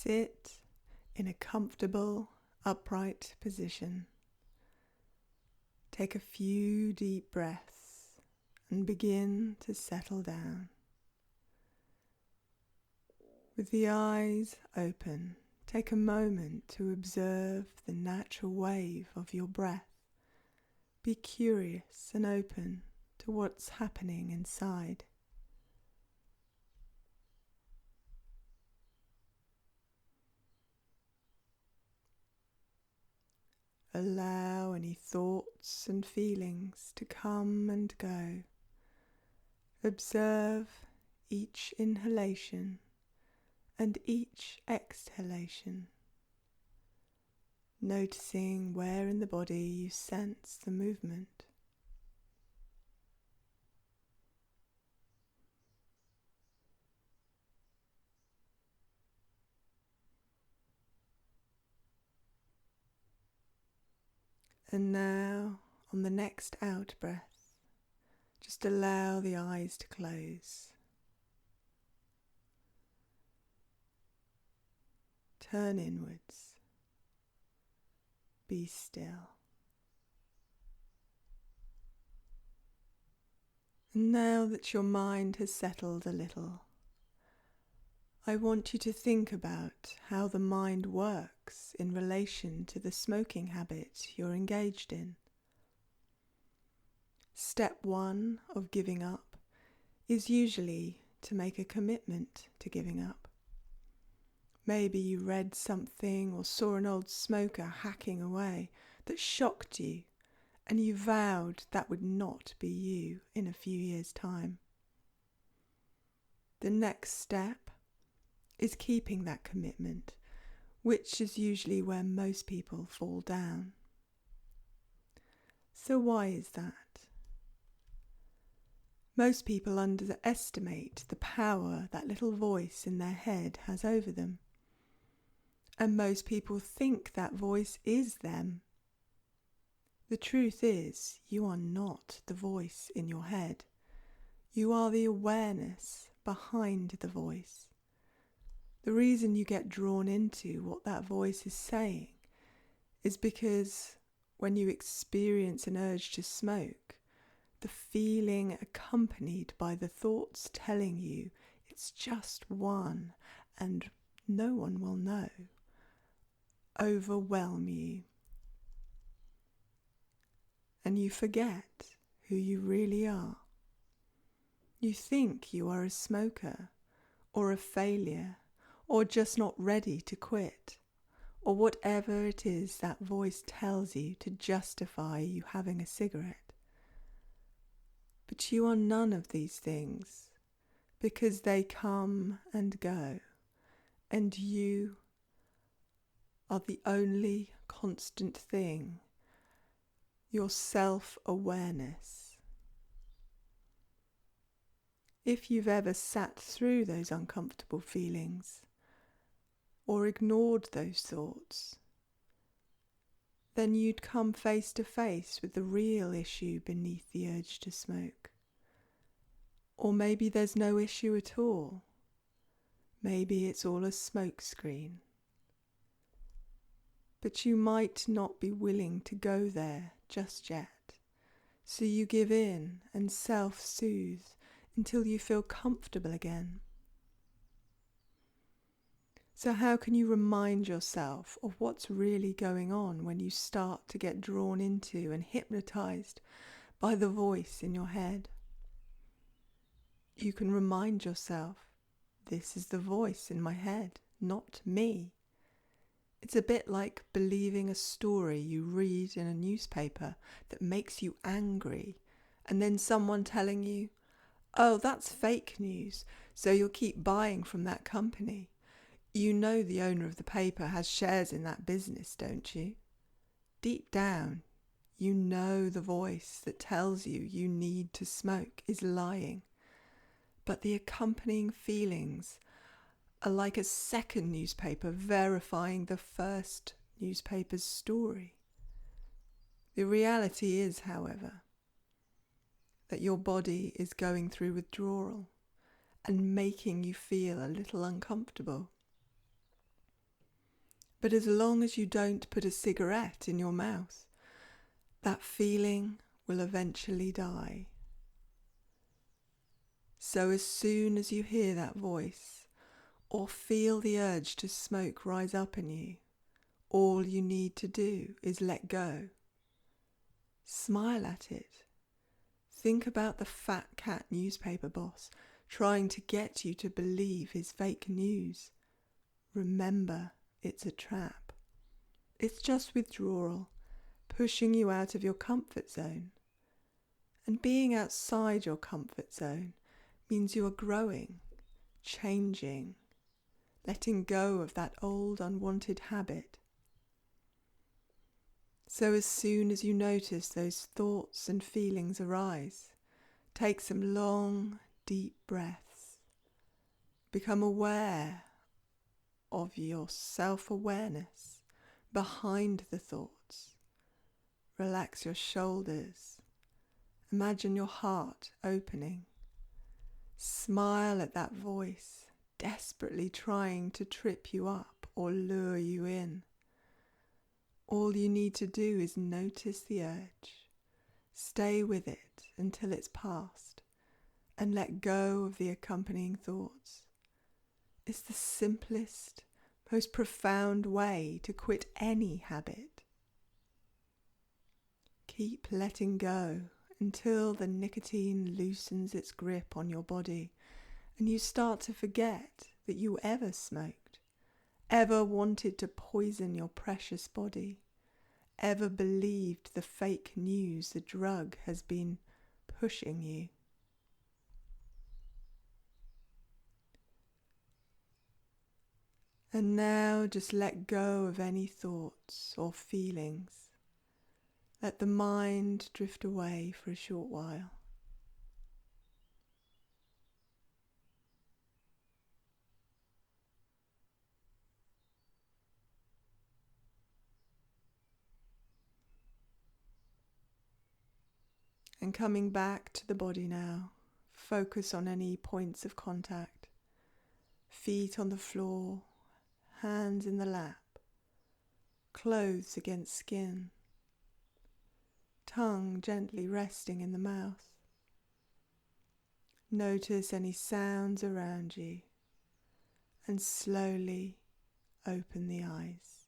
Sit in a comfortable, upright position. Take a few deep breaths and begin to settle down. With the eyes open, take a moment to observe the natural wave of your breath. Be curious and open to what's happening inside. Allow any thoughts and feelings to come and go. Observe each inhalation and each exhalation, noticing where in the body you sense the movement. And now, on the next out breath, just allow the eyes to close. Turn inwards. Be still. And now that your mind has settled a little, I want you to think about how the mind works in relation to the smoking habit you're engaged in. Step 1 of giving up is usually to make a commitment to giving up. Maybe you read something or saw an old smoker hacking away that shocked you, and you vowed that would not be you in a few years' time. The next step is keeping that commitment, which is usually where most people fall down. So why is that? Most people underestimate the power that little voice in their head has over them. And most people think that voice is them. The truth is, you are not the voice in your head. You are the awareness behind the voice. The reason you get drawn into what that voice is saying is because when you experience an urge to smoke, the feeling accompanied by the thoughts telling you it's just one and no one will know, overwhelm you. And you forget who you really are. You think you are a smoker or a failure or just not ready to quit, or whatever it is that voice tells you to justify you having a cigarette. But you are none of these things, because they come and go, and you are the only constant thing, your self-awareness. If you've ever sat through those uncomfortable feelings, or ignored those thoughts, then you'd come face to face with the real issue beneath the urge to smoke. Or maybe there's no issue at all. Maybe it's all a smoke screen. But you might not be willing to go there just yet, so you give in and self-soothe until you feel comfortable again. So how can you remind yourself of what's really going on when you start to get drawn into and hypnotized by the voice in your head? You can remind yourself, this is the voice in my head, not me. It's a bit like believing a story you read in a newspaper that makes you angry, and then someone telling you, oh, that's fake news, so you'll keep buying from that company. You know the owner of the paper has shares in that business, don't you? Deep down, you know the voice that tells you you need to smoke is lying. But the accompanying feelings are like a second newspaper verifying the first newspaper's story. The reality is, however, that your body is going through withdrawal and making you feel a little uncomfortable. But as long as you don't put a cigarette in your mouth, that feeling will eventually die. So as soon as you hear that voice or feel the urge to smoke rise up in you, all you need to do is let go. Smile at it. Think about the fat cat newspaper boss trying to get you to believe his fake news. Remember, it's a trap. It's just withdrawal, pushing you out of your comfort zone. And being outside your comfort zone means you are growing, changing, letting go of that old unwanted habit. So as soon as you notice those thoughts and feelings arise, take some long, deep breaths. Become aware of your self-awareness behind the thoughts. Relax your shoulders. Imagine your heart opening. Smile at that voice, desperately trying to trip you up or lure you in. All you need to do is notice the urge. Stay with it until it's past and let go of the accompanying thoughts. It's the simplest, most profound way to quit any habit. Keep letting go until the nicotine loosens its grip on your body and you start to forget that you ever smoked, ever wanted to poison your precious body, ever believed the fake news the drug has been pushing you. And now just let go of any thoughts or feelings. Let the mind drift away for a short while. And coming back to the body now, focus on any points of contact. Feet on the floor, hands in the lap, clothes against skin, tongue gently resting in the mouth. Notice any sounds around you and slowly open the eyes.